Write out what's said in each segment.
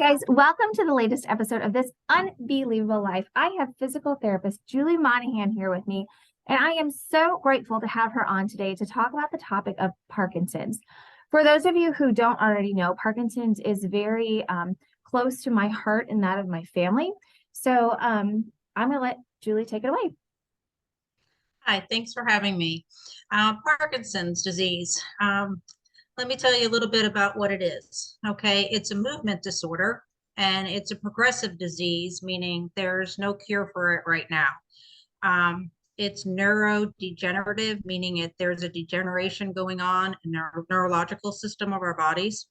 guys, welcome to the latest episode of this Unbelievable Life. I have physical therapist Julie Monahan here with me, and I am so grateful to have her on today to talk about the topic of Parkinson's. For those of you who don't already know, Parkinson's is very close to my heart and that of my family. So I'm going to let Julie take it away. Hi, thanks for having me. Parkinson's disease. Let me tell you a little bit about what it is. Okay, it's a movement disorder and it's a progressive disease, meaning there's no cure for it right now. It's neurodegenerative, meaning there's a degeneration going on in our neurological system of our bodies.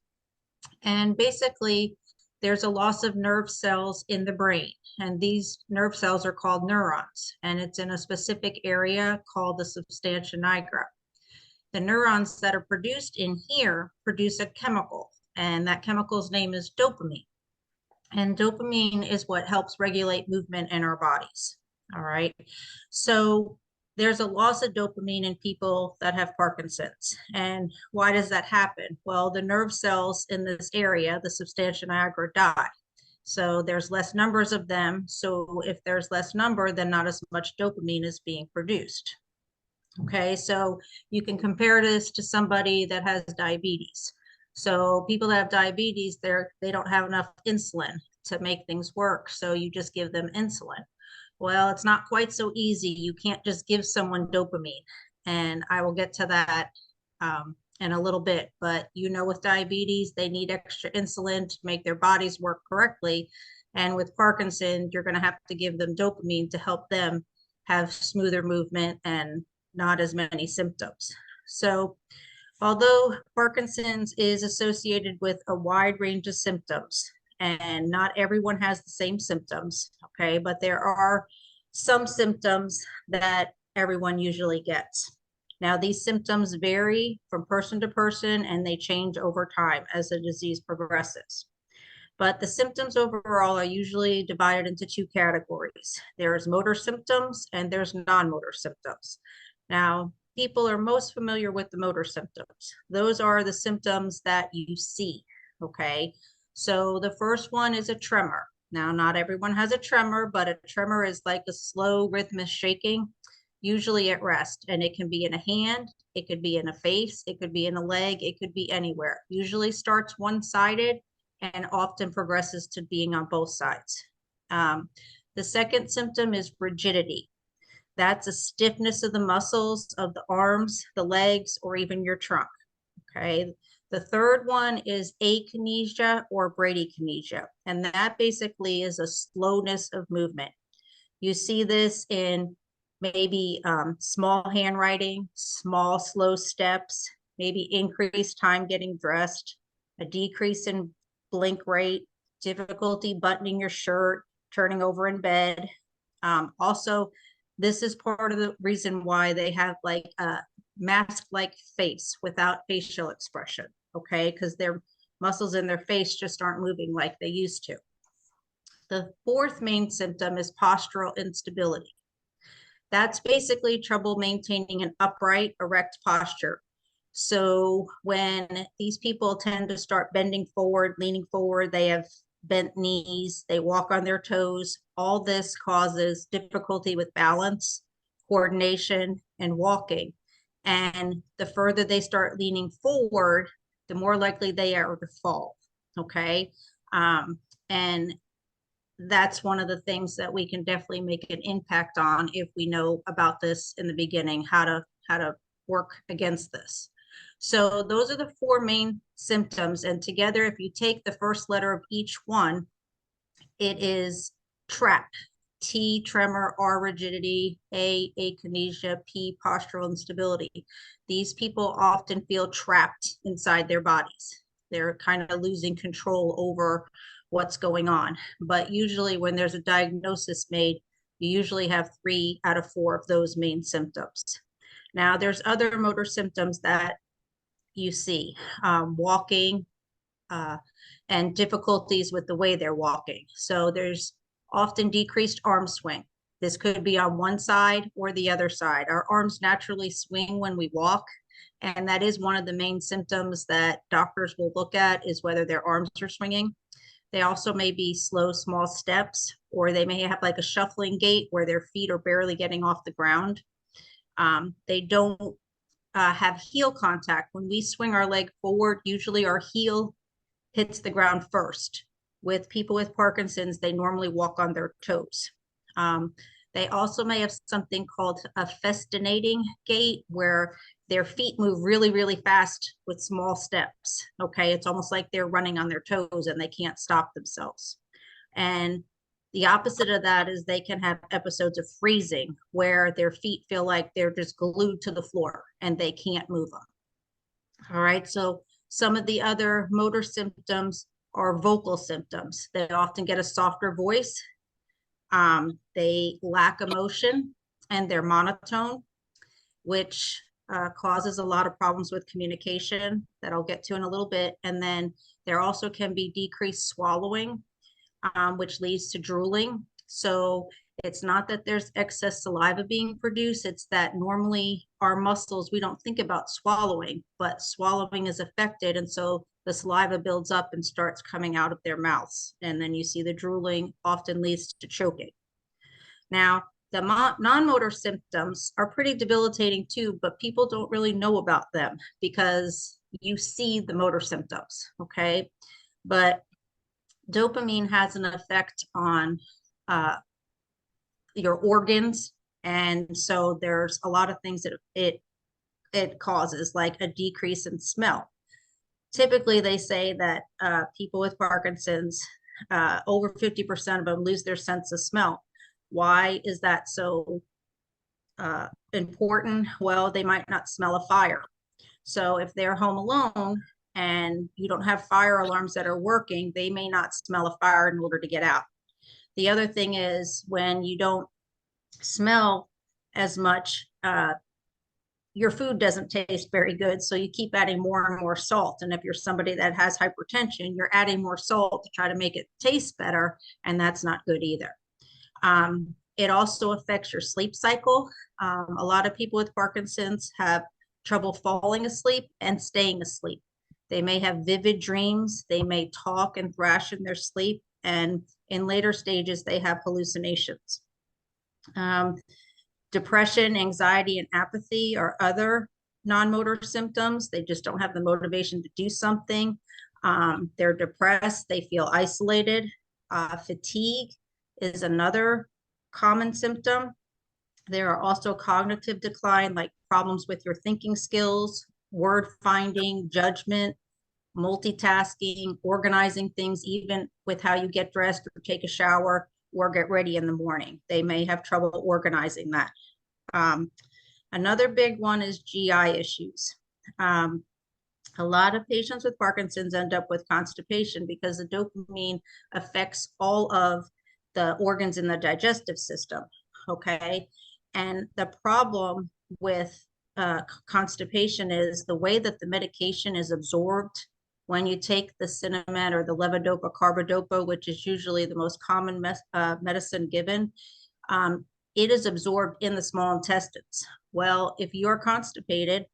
And basically, there's a loss of nerve cells in the brain. And these nerve cells are called neurons. And it's in a specific area called the substantia nigra. The neurons that are produced in here produce a chemical, and that chemical's name is dopamine. And dopamine is what helps regulate movement in our bodies. All right. So there's a loss of dopamine in people that have Parkinson's. And why does that happen? Well, the nerve cells in this area, the substantia nigra, die. So there's less numbers of them. So if there's less number, then not as much dopamine is being produced. Okay, so you can compare this to somebody that has diabetes. So people that have diabetes, they don't have enough insulin to make things work. So you just give them insulin. Well, it's not quite so easy. You can't just give someone dopamine. And I will get to that in a little bit. But with diabetes, they need extra insulin to make their bodies work correctly. And with Parkinson's, you're going to have to give them dopamine to help them have smoother movement and not as many symptoms. So although Parkinson's is associated with a wide range of symptoms, and not everyone has the same symptoms, okay, but there are some symptoms that everyone usually gets. Now, these symptoms vary from person to person, and they change over time as the disease progresses. But the symptoms overall are usually divided into two categories. There's motor symptoms and there's non-motor symptoms. Now, people are most familiar with the motor symptoms. Those are the symptoms that you see, okay? So the first one is a tremor. Now, not everyone has a tremor, but a tremor is like a slow rhythmic shaking, usually at rest. And it can be in a hand, it could be in a face, it could be in a leg, it could be anywhere. Usually starts one-sided and often progresses to being on both sides. The second symptom is rigidity. That's a stiffness of the muscles of the arms, the legs, or even your trunk, okay? The third one is akinesia or bradykinesia, and that basically is a slowness of movement. You see this in maybe small handwriting, small, slow steps, maybe increased time getting dressed, a decrease in blink rate, difficulty buttoning your shirt, turning over in bed. Also, this is part of the reason why they have like a mask-like face without facial expression, okay? Because their muscles in their face just aren't moving like they used to. The fourth main symptom is postural instability. That's basically trouble maintaining an upright, erect posture. So when these people tend to start bending forward, leaning forward, they have bent knees, they walk on their toes. All this causes difficulty with balance, coordination, and walking. And the further they start leaning forward, the more likely they are to fall, okay? And that's one of the things that we can definitely make an impact on if we know about this in the beginning, how to work against this. So those are the four main symptoms. And together, if you take the first letter of each one, it is TRAP. T, tremor, R, rigidity, A, akinesia, P, postural instability. These people often feel trapped inside their bodies. They're kind of losing control over what's going on. But usually when there's a diagnosis made, you usually have 3 out of 4 of those main symptoms. Now, there's other motor symptoms that you see, walking and difficulties with the way they're walking. So there's often decreased arm swing. This could be on one side or the other side. Our arms naturally swing when we walk, and that is one of the main symptoms that doctors will look at, is whether their arms are swinging. They also may be slow, small steps, or they may have like a shuffling gait where their feet are barely getting off the ground. They don't have heel contact. When we swing our leg forward, usually our heel hits the ground first. With people with Parkinson's, they normally walk on their toes. They also may have something called a festinating gait where their feet move really, really fast with small steps. Okay, it's almost like they're running on their toes and they can't stop themselves. And the opposite of that is they can have episodes of freezing where their feet feel like they're just glued to the floor and they can't move them. All right, so some of the other motor symptoms are vocal symptoms. They often get a softer voice. They lack emotion and they're monotone, which causes a lot of problems with communication that I'll get to in a little bit. And then there also can be decreased swallowing, which leads to drooling. So it's not that there's excess saliva being produced, it's that normally our muscles, we don't think about swallowing, but swallowing is affected. And so the saliva builds up and starts coming out of their mouths. And then you see the drooling often leads to choking. Now, the non-motor symptoms are pretty debilitating too, but people don't really know about them because you see the motor symptoms, okay? But dopamine has an effect on your organs. And so there's a lot of things that it causes, like a decrease in smell. Typically, they say that people with Parkinson's, over 50% of them lose their sense of smell. Why is that so important? Well, they might not smell a fire. So if they're home alone and you don't have fire alarms that are working, they may not smell a fire in order to get out. The other thing is when you don't smell as much, your food doesn't taste very good. So you keep adding more and more salt. And if you're somebody that has hypertension, you're adding more salt to try to make it taste better. And that's not good either. It also affects your sleep cycle. A lot of people with Parkinson's have trouble falling asleep and staying asleep. They may have vivid dreams. They may talk and thrash in their sleep. And in later stages, they have hallucinations. Depression, anxiety, and apathy are other non-motor symptoms. They just don't have the motivation to do something. They're depressed. They feel isolated. Fatigue is another common symptom. There are also cognitive decline, like problems with your thinking skills, word finding, judgment, multitasking, organizing things, even with how you get dressed or take a shower or get ready in the morning. They may have trouble organizing that. Another big one is GI issues. A lot of patients with Parkinson's end up with constipation because the dopamine affects all of the organs in the digestive system, okay? And the problem with constipation is the way that the medication is absorbed when you take the Sinemet or the levodopa carbidopa, which is usually the most common medicine given, it is absorbed in the small intestines. Well, if you're constipated,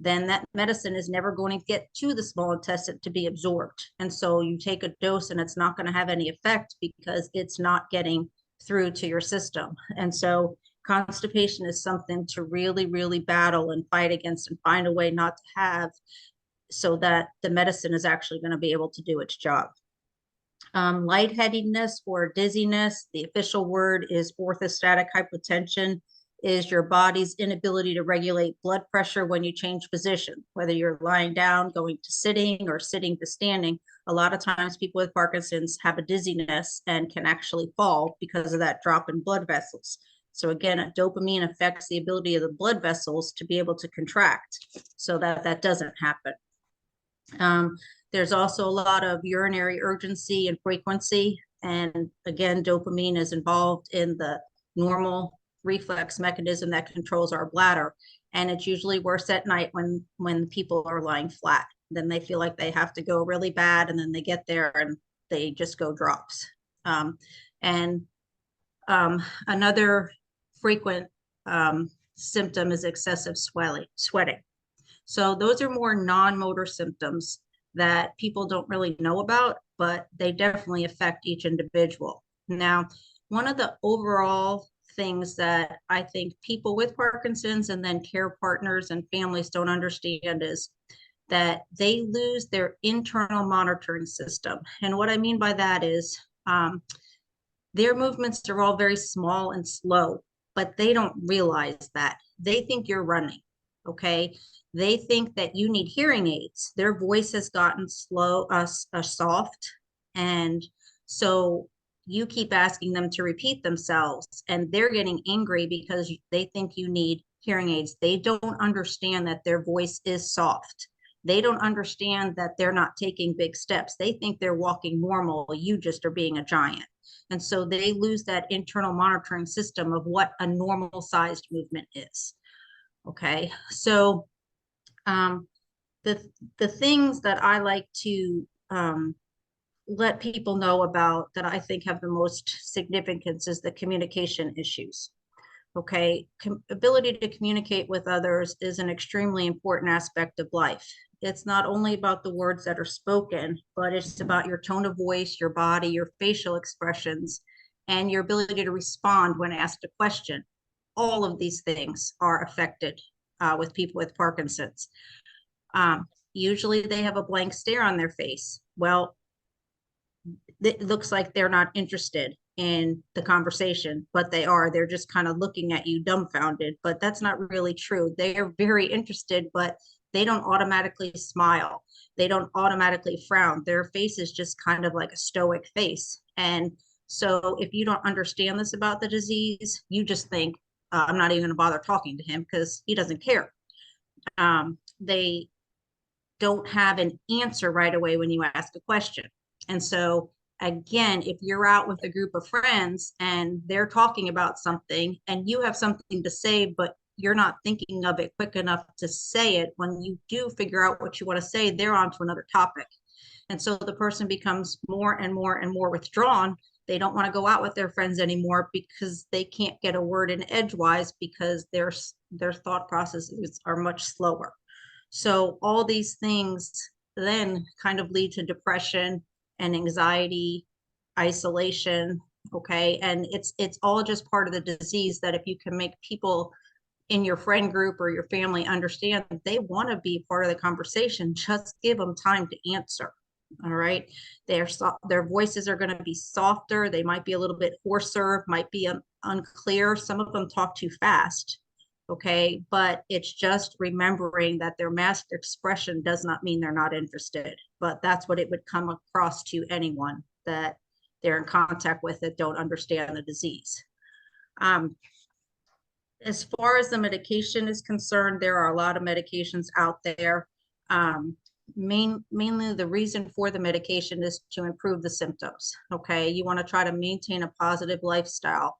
then that medicine is never going to get to the small intestine to be absorbed. And so you take a dose and it's not going to have any effect because it's not getting through to your system. And so constipation is something to really, really battle and fight against and find a way not to have so that the medicine is actually going to be able to do its job. Lightheadedness or dizziness, the official word is orthostatic hypotension, is your body's inability to regulate blood pressure when you change position, whether you're lying down, going to sitting, or sitting to standing. A lot of times people with Parkinson's have a dizziness and can actually fall because of that drop in blood vessels. So again, dopamine affects the ability of the blood vessels to be able to contract so that that doesn't happen. There's also a lot of urinary urgency and frequency. And again, dopamine is involved in the normal reflex mechanism that controls our bladder. And it's usually worse at night when people are lying flat. Then they feel like they have to go really bad, and then they get there and they just go drops. Another frequent symptom is excessive sweating. So those are more non-motor symptoms that people don't really know about. but they definitely affect each individual. Now, one of the overall things that I think people with Parkinson's and then care partners and families don't understand is that they lose their internal monitoring system. And what I mean by that is their movements are all very small and slow, but they don't realize that. They think you're running, okay? They think that you need hearing aids. Their voice has gotten slow, soft, and so you keep asking them to repeat themselves, and they're getting angry because they think you need hearing aids. They don't understand that their voice is soft. They don't understand that they're not taking big steps. They think they're walking normal. You just are being a giant. And so they lose that internal monitoring system of what a normal sized movement is. Okay. So the things that I like to let people know about that I think have the most significance is the communication issues. Okay. Ability to communicate with others is an extremely important aspect of life. It's not only about the words that are spoken, but it's about your tone of voice, your body, your facial expressions, and your ability to respond when asked a question. All of these things are affected with people with Parkinson's. Usually they have a blank stare on their face. Well, it looks like they're not interested in the conversation, but they are. They're just kind of looking at you dumbfounded, but that's not really true. They are very interested, but they don't automatically smile. They don't automatically frown. Their face is just kind of like a stoic face. And so if you don't understand this about the disease, you just think, I'm not even going to bother talking to him because he doesn't care. They don't have an answer right away when you ask a question. And so again, if you're out with a group of friends and they're talking about something and you have something to say, but you're not thinking of it quick enough to say it, when you do figure out what you want to say, they're on to another topic. And so the person becomes more and more and more withdrawn. They don't want to go out with their friends anymore because they can't get a word in edgewise because their thought processes are much slower. So all these things then kind of lead to depression and anxiety, isolation, okay? And it's all just part of the disease that if you can make people in your friend group or your family understand that they want to be part of the conversation, just give them time to answer. All right. Their voices are going to be softer. They might be a little bit hoarser, might be unclear. Some of them talk too fast. Okay. But it's just remembering that their masked expression does not mean they're not interested, but that's what it would come across to anyone that they're in contact with that don't understand the disease. As far as the medication is concerned, there are a lot of medications out there. Mainly the reason for the medication is to improve the symptoms. Okay, you want to try to maintain a positive lifestyle,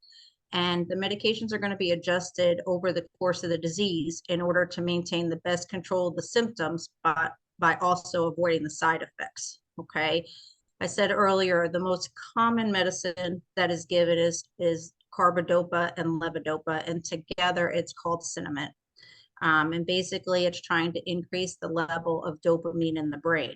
and the medications are going to be adjusted over the course of the disease in order to maintain the best control of the symptoms, but by also avoiding the side effects. Okay, I said earlier the most common medicine that is given is carbidopa and levodopa, and together it's called cinnamon. And basically it's trying to increase the level of dopamine in the brain.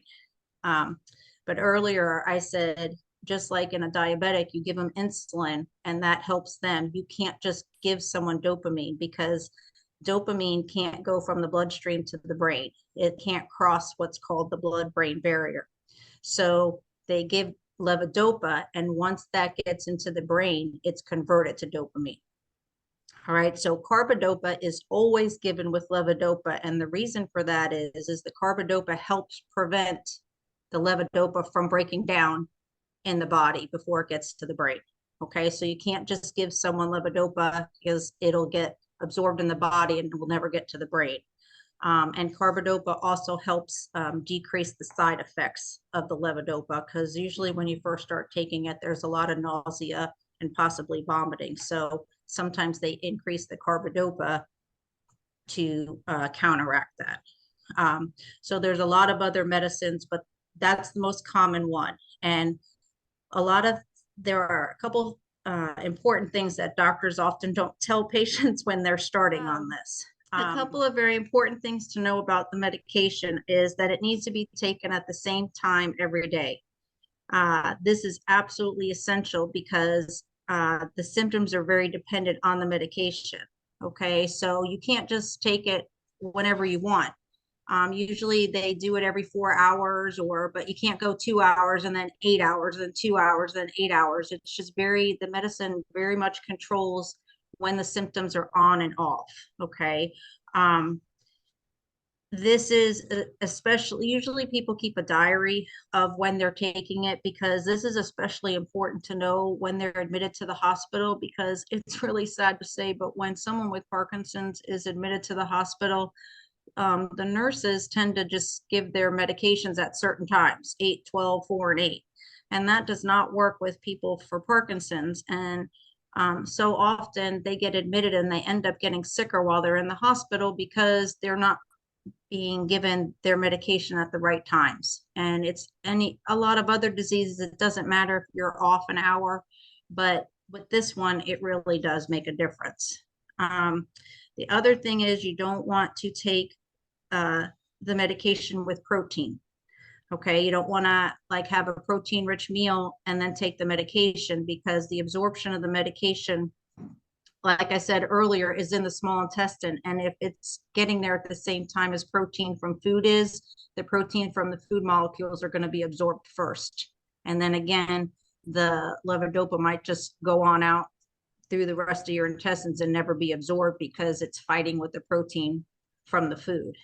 But earlier I said, just like in a diabetic, you give them insulin and that helps them. You can't just give someone dopamine because dopamine can't go from the bloodstream to the brain. It can't cross what's called the blood-brain barrier. So they give levodopa, and once that gets into the brain, it's converted to dopamine. All right, so carbidopa is always given with levodopa, and the reason for that is the carbidopa helps prevent the levodopa from breaking down in the body before it gets to the brain. Okay, so you can't just give someone levodopa because it'll get absorbed in the body and will never get to the brain. And carbidopa also helps decrease the side effects of the levodopa, because usually when you first start taking it, there's a lot of nausea and possibly vomiting. So sometimes they increase the carbidopa to counteract that. So there's a lot of other medicines, but that's the most common one. And there are a couple important things that doctors often don't tell patients when they're starting on this. A couple of very important things to know about the medication is that it needs to be taken at the same time every day. This is absolutely essential because the symptoms are very dependent on the medication. Okay, so you can't just take it whenever you want. Usually they do it every 4 hours, but you can't go 2 hours and then 8 hours, then 2 hours, then 8 hours. It's just the medicine very much controls when the symptoms are on and off. Okay. This is especially, usually people keep a diary of when they're taking it, because this is especially important to know when they're admitted to the hospital, because it's really sad to say, but when someone with Parkinson's is admitted to the hospital, the nurses tend to just give their medications at certain times, 8, 12, 4, and 8. And that does not work with people for Parkinson's. And so often they get admitted and they end up getting sicker while they're in the hospital because they're not being given their medication at the right times. And a lot of other diseases, it doesn't matter if you're off an hour, but with this one, it really does make a difference. The other thing is you don't want to take the medication with protein. Okay, you don't want to like have a protein rich meal and then take the medication, because the absorption of the medication, like I said earlier, is in the small intestine. And if it's getting there at the same time as protein from food is, the protein from the food molecules are going to be absorbed first. And then again, the levodopa might just go on out through the rest of your intestines and never be absorbed because it's fighting with the protein from the food.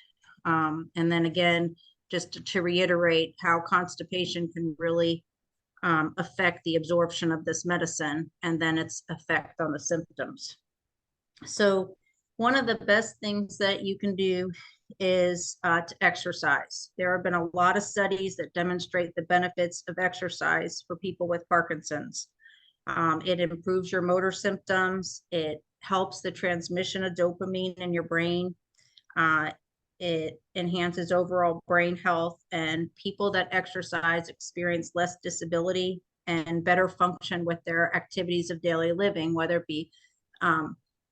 And then again, just to reiterate how constipation can really affect the absorption of this medicine and then its effect on the symptoms. So one of the best things that you can do is to exercise. There have been a lot of studies that demonstrate the benefits of exercise for people with Parkinson's. It improves your motor symptoms. It helps the transmission of dopamine in your brain. It enhances overall brain health, and people that exercise experience less disability and better function with their activities of daily living, whether it be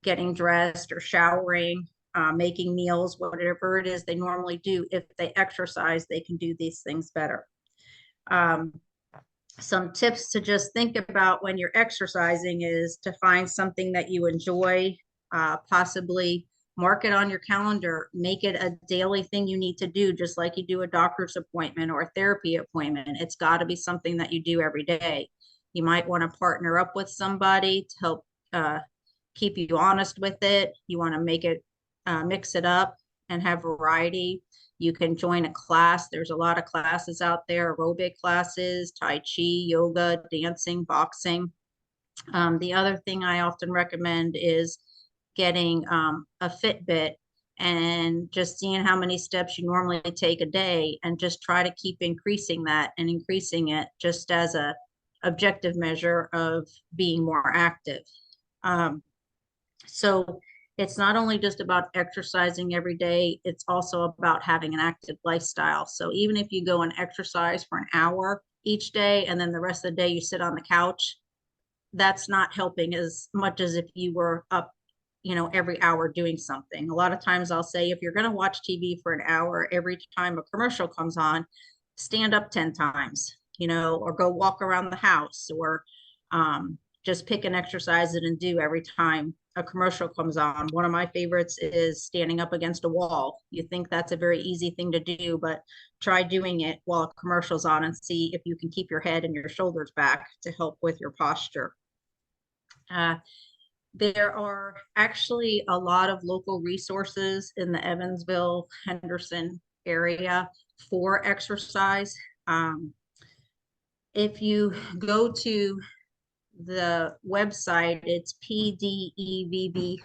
getting dressed or showering, making meals, whatever it is they normally do. If they exercise, they can do these things better. Some tips to just think about when you're exercising is to find something that you enjoy, possibly mark it on your calendar, make it a daily thing you need to do, just like you do a doctor's appointment or a therapy appointment. It's got to be something that you do every day. You might want to partner up with somebody to help keep you honest with it. You want to make it, mix it up and have variety. You can join a class. There's a lot of classes out there, aerobic classes, Tai Chi, yoga, dancing, boxing. The other thing I often recommend is getting a Fitbit and just seeing how many steps you normally take a day, and just try to keep increasing that and increasing it just as a objective measure of being more active. So it's not only just about exercising every day, it's also about having an active lifestyle. So even if you go and exercise for an hour each day and then the rest of the day you sit on the couch, that's not helping as much as if you were up, every hour doing something. A lot of times I'll say, if you're going to watch TV for an hour, every time a commercial comes on, stand up 10 times, or go walk around the house, or just pick an exercise and do every time a commercial comes on. One of my favorites is standing up against a wall. You think that's a very easy thing to do, but try doing it while a commercial's on and see if you can keep your head and your shoulders back to help with your posture. There are actually a lot of local resources in the Evansville, Henderson area for exercise. If you go to the website, it's pdevbhub.org.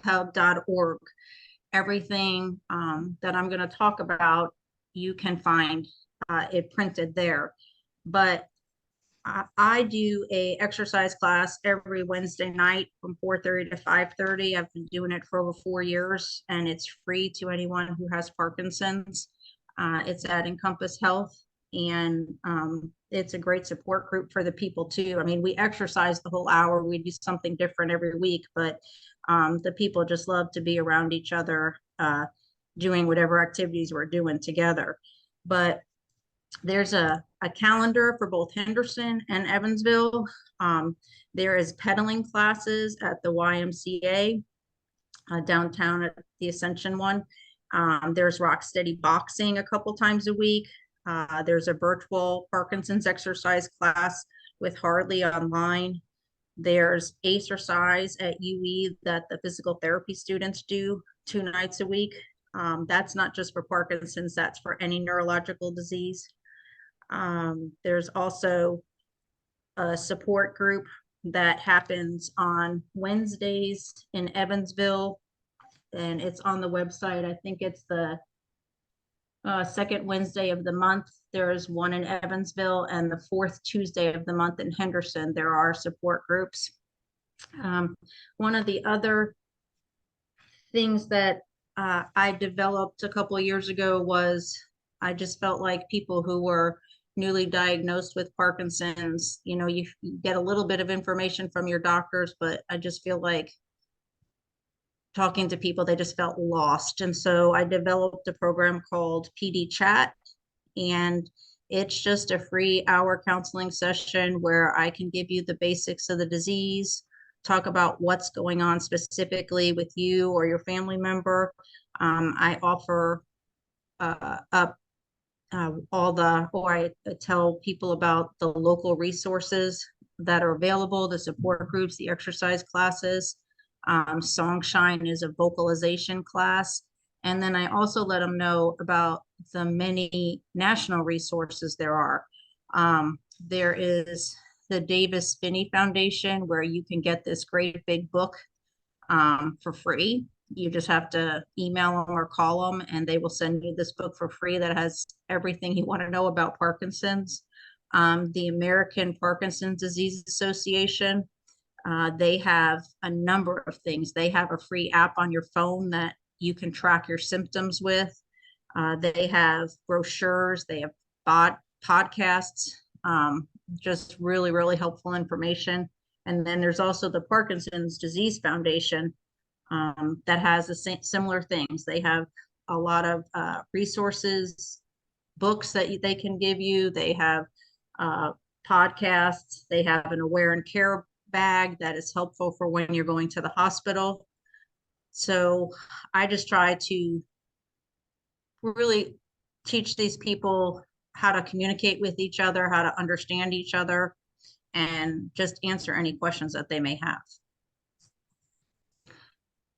Everything that I'm going to talk about, you can find it printed there. But I do a exercise class every Wednesday night from 4:30 to 5:30. I've been doing it for over 4 years, and it's free to anyone who has Parkinson's. It's at Encompass Health, and it's a great support group for the people too. I mean, we exercise the whole hour. We do something different every week, but the people just love to be around each other, doing whatever activities we're doing together. But There's a calendar for both Henderson and Evansville. There is pedaling classes at the YMCA downtown at the Ascension one. There's rock steady boxing a couple times a week. There's a virtual Parkinson's exercise class with Hardly online. There's exercise at UE that the physical therapy students do 2 nights a week. That's not just for Parkinson's, that's for any neurological disease. There's also a support group that happens on Wednesdays in Evansville, and it's on the website. I think it's the second Wednesday of the month. There's one in Evansville, and the fourth Tuesday of the month in Henderson. There are support groups. One of the other things that I developed a couple of years ago was I just felt like people who were newly diagnosed with Parkinson's, you get a little bit of information from your doctors, but I just feel like talking to people, they just felt lost. And so I developed a program called PD Chat, and it's just a free hour counseling session where I can give you the basics of the disease, talk about what's going on specifically with you or your family member. I offer I tell people about the local resources that are available, the support groups, the exercise classes. Songshine is a vocalization class. And then I also let them know about the many national resources there are. There is the Davis Finney Foundation, where you can get this great big book for free. You just have to email them or call them, and they will send you this book for free that has everything you want to know about Parkinson's. The American Parkinson's Disease Association, they have a number of things. They have a free app on your phone that you can track your symptoms with. They have brochures, they have podcasts, just really, really helpful information. And then there's also the Parkinson's Disease Foundation that has the similar things. They have a lot of resources, books that they can give you. They have podcasts. They have an aware and care bag that is helpful for when you're going to the hospital. So I just try to really teach these people how to communicate with each other, how to understand each other, and just answer any questions that they may have.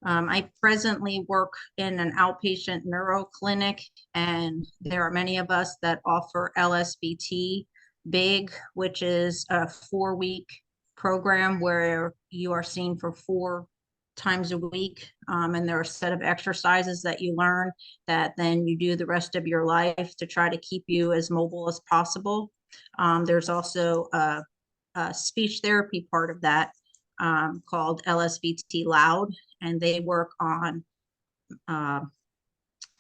I presently work in an outpatient neuro clinic, and there are many of us that offer LSBT Big, which is a 4-week program where you are seen for 4 times a week. And there are a set of exercises that you learn that then you do the rest of your life to try to keep you as mobile as possible. There's also a speech therapy part of that called LSBT Loud, and they work on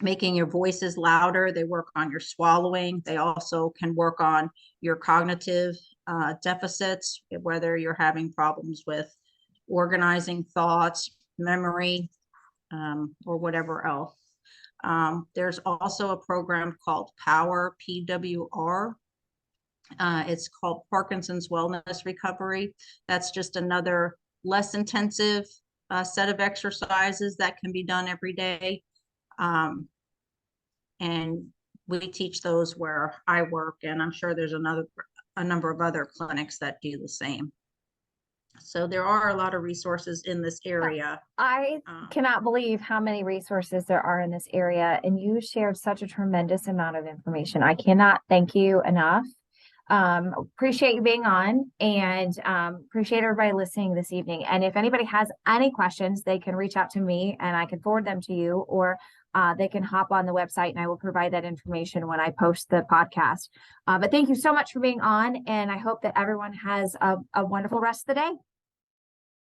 making your voices louder. They work on your swallowing. They also can work on your cognitive deficits, whether you're having problems with organizing thoughts, memory, or whatever else. There's also a program called POWER, PWR. It's called Parkinson's Wellness Recovery. That's just another less intensive set of exercises that can be done every day. And we teach those where I work, and I'm sure there's a number of other clinics that do the same. So there are a lot of resources in this area. I cannot believe how many resources there are in this area, and you shared such a tremendous amount of information. I cannot thank you enough. Appreciate you being on, and appreciate everybody listening this evening. And if anybody has any questions, they can reach out to me and I can forward them to you, or they can hop on the website and I will provide that information when I post the podcast. But thank you so much for being on, and I hope that everyone has a wonderful rest of the day.